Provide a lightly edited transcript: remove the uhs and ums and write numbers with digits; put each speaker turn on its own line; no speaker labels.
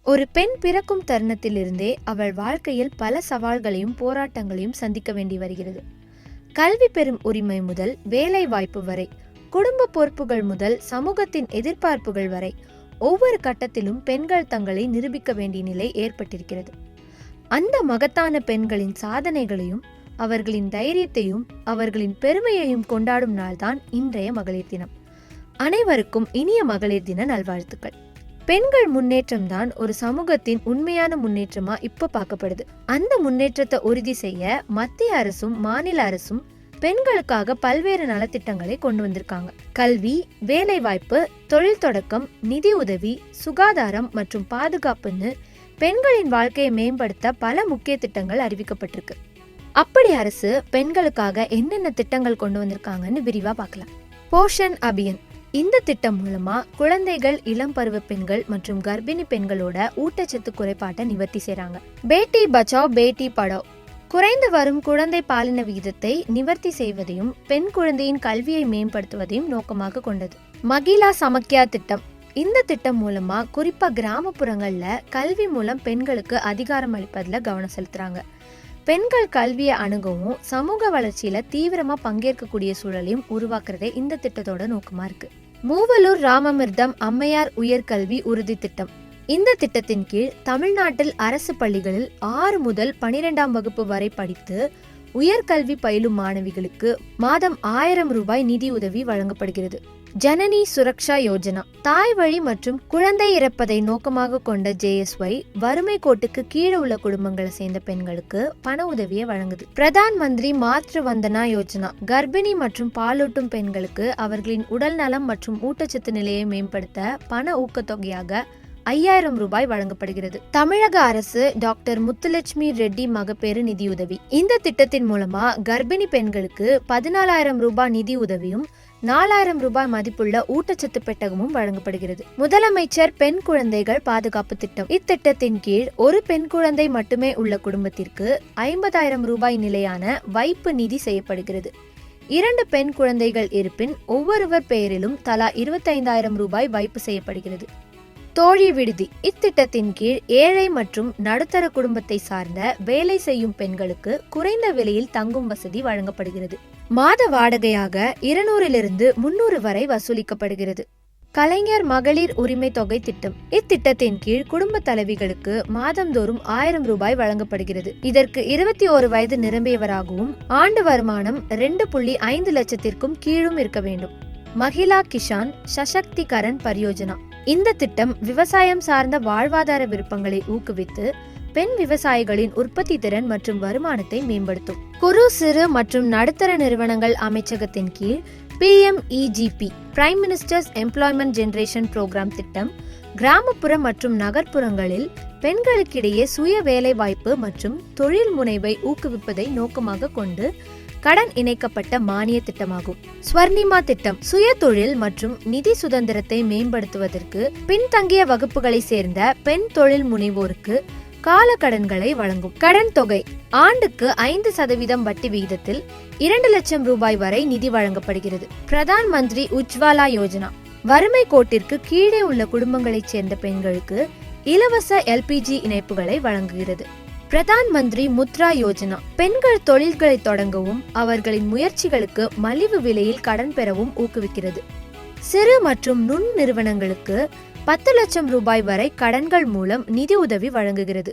ஒரு பெண் பிறக்கும் தருணத்திலிருந்தே அவள் வாழ்க்கையில் பல சவால்களையும் போராட்டங்களையும் சந்திக்க வேண்டி வருகிறது. கல்வி பெறும் உரிமை முதல் வேலை வாய்ப்பு வரை, குடும்ப பொறுப்புகள் முதல் சமூகத்தின் எதிர்பார்ப்புகள் வரை ஒவ்வொரு கட்டத்திலும் பெண்கள் தங்களை நிரூபிக்க வேண்டிய நிலை ஏற்பட்டிருக்கிறது. அந்த மகத்தான பெண்களின் சாதனைகளையும் அவர்களின் தைரியத்தையும் அவர்களின் பெருமையையும் கொண்டாடும் நாள்தான் இன்றைய மகளிர் தினம். அனைவருக்கும் இனிய மகளிர் தின நல்வாழ்த்துக்கள். பெண்கள் முன்னேற்றம் தான் ஒரு சமூகத்தின் உண்மையான முன்னேற்றமா இப்ப பார்க்கப்படுது. அந்த முன்னேற்றத்தை உறுதி செய்ய மத்திய அரசும் மாநில அரசும் பெண்களுக்காக பல்வேறு நலத்திட்டங்களை கொண்டு வந்திருக்காங்க. கல்வி, வேலை வாய்ப்பு, தொழில் தொடக்கம், நிதி உதவி, சுகாதாரம் மற்றும் பாதுகாப்புன்னு பெண்களின் வாழ்க்கையை மேம்படுத்த பல முக்கிய திட்டங்கள் அறிவிக்கப்பட்டிருக்கு. அப்படி அரசு பெண்களுக்காக என்னென்ன திட்டங்கள் கொண்டு வந்திருக்காங்கன்னு விரிவா பார்க்கலாம். போஷன் அபியான் இந்த திட்டம் மூலமா குழந்தைகள், இளம் பருவ பெண்கள் மற்றும் கர்ப்பிணி பெண்களோட ஊட்டச்சத்து குறைபாட்டை நிவர்த்தி செய்றாங்க. பேட்டி பச்சாவ் பேட்டி படாவ் குறைந்து வரும் குழந்தை பாலின விகிதத்தை நிவர்த்தி செய்வதையும் பெண் குழந்தையின் கல்வியை மேம்படுத்துவதையும் நோக்கமாக கொண்டது. மகிழா சமக்கியா திட்டம் இந்த திட்டம் மூலமா குறிப்பா கிராமப்புறங்கள்ல கல்வி மூலம் பெண்களுக்கு அதிகாரம் அளிப்பதுல கவனம் செலுத்துறாங்க. பெண்கள் கல்வியை அணுகவும் சமூக வளர்ச்சியில தீவிரமா பங்கேற்கக்கூடிய சூழலையும் உருவாக்குறதே இந்த திட்டத்தோட நோக்கமா இருக்கு. மூவலூர் ராமமிர்தம் அம்மையார் உயர்கல்வி உறுதி திட்டம் இந்த திட்டத்தின் கீழ் தமிழ்நாட்டில் அரசு பள்ளிகளில் 6 முதல் 12ஆம் வகுப்பு வரை படித்து உயர்கல்வி பயிலும் மாணவிகளுக்கு மாதம் 1000 ரூபாய் நிதி உதவி வழங்கப்படுகிறது. ஜனனி சுரக்ஷா யோஜனா தாய் வழி மற்றும் குழந்தை இறப்பதை நோக்கமாக கொண்ட JSY வறுமை கோட்டுக்கு கீழே உள்ள குடும்பங்களை சேர்ந்த பெண்களுக்கு பண உதவியை வழங்குது. பிரதான் மந்திரி மாத்ரு வந்தனா யோஜனா கர்ப்பிணி மற்றும் பாலூட்டும் பெண்களுக்கு அவர்களின் உடல் நலம் மற்றும் ஊட்டச்சத்து நிலையை மேம்படுத்த பண ஊக்கத்தொகையாக 5000 ரூபாய் வழங்கப்படுகிறது. தமிழக அரசு டாக்டர் முத்துலட்சுமி ரெட்டி மகப்பேறு நிதியுதவி இந்த திட்டத்தின் மூலமா கர்ப்பிணி பெண்களுக்கு 14000 ரூபாய் நிதி உதவியும் 4000 ரூபாய் மதிப்புள்ள ஊட்டச்சத்து பெட்டகமும் வழங்கப்படுகிறது. முதலமைச்சர் பெண் குழந்தைகள் பாதுகாப்பு திட்டம் இத்திட்டத்தின் கீழ் ஒரு பெண் குழந்தை மட்டுமே உள்ள குடும்பத்திற்கு 50000 ரூபாய் நிலையான வைப்பு நிதி செய்யப்படுகிறது. 2 பெண் குழந்தைகள் இருப்பின் ஒவ்வொருவர் பெயரிலும் தலா 25000 ரூபாய் வைப்பு செய்யப்படுகிறது. தோழி விடுதி இத்திட்டத்தின் கீழ் ஏழை மற்றும் நடுத்தர குடும்பத்தை சார்ந்த வேலை செய்யும் பெண்களுக்கு குறைந்த விலையில் தங்கும் வசதி வழங்கப்படுகிறது. மாத வாடகையாக 200 300 வரை வசூலிக்கப்படுகிறது. கலைஞர் மகளிர் உரிமை தொகை திட்டம் இத்திட்டத்தின் கீழ் குடும்ப தலைவிகளுக்கு மாதந்தோறும் 1000 ரூபாய் வழங்கப்படுகிறது. இதற்கு 21 வயது நிரம்பியவராகவும் ஆண்டு வருமானம் 2.5 லட்சத்திற்கும் கீழும் இருக்க வேண்டும். மகிழா கிஷான் சசக்திகரன் பரியோஜனா இந்த திட்டம் விவசாயம் சார்ந்த வாழ்வாதார விருப்பங்களை ஊக்குவித்து பெண் விவசாயிகளின் உற்பத்தி திறன் மற்றும் வருமானத்தை மேம்படுத்தும். குறு சிறு மற்றும் நடுத்தர நிறுவனங்கள் அமைச்சகத்தின் கீழ் PMEGP prime ministers employment generation programme திட்டம் கிராமப்புற மற்றும் நகர்ப்புறங்களில் பெண்களுக்கிடையே சுய வேலை வாய்ப்பு மற்றும் தொழில் முனைவை ஊக்குவிப்பதை நோக்கமாக கொண்டு கடன் இணைக்கப்பட்ட மானிய திட்டமாகும். ஸ்வர்ணிமா திட்டம் சுய தொழில் மற்றும் நிதி சுதந்திரத்தை மேம்படுத்துவதற்கு பின்தங்கிய வகுப்புகளை சேர்ந்த பெண் தொழில் முனைவோருக்கு கால கடன்களை வழங்கும். கடன் தொகை ஆண்டுக்கு 5% வட்டி விகிதத்தில் 2 லட்சம் ரூபாய் வரை நிதி வழங்கப்படுகிறது. பிரதான் மந்திரி உஜ்வாலா யோஜனா வறுமை கோட்டிற்கு கீழே உள்ள குடும்பங்களைச் சேர்ந்த பெண்களுக்கு இலவச LPG இணைப்புகளை வழங்குகிறது. பிரதான் மந்திரி முத்ரா யோஜனா பெண்கள் தொழில்களை தொடங்கவும் அவர்களின் முயற்சிகளுக்கு மலிவு விலையில் கடன் பெறவும் ஊக்குவிக்கிறது. சிறு மற்றும் நுண் நிறுவனங்களுக்கு 10 லட்சம் ரூபாய் வரை கடன்கள் மூலம் நிதி உதவி வழங்குகிறது.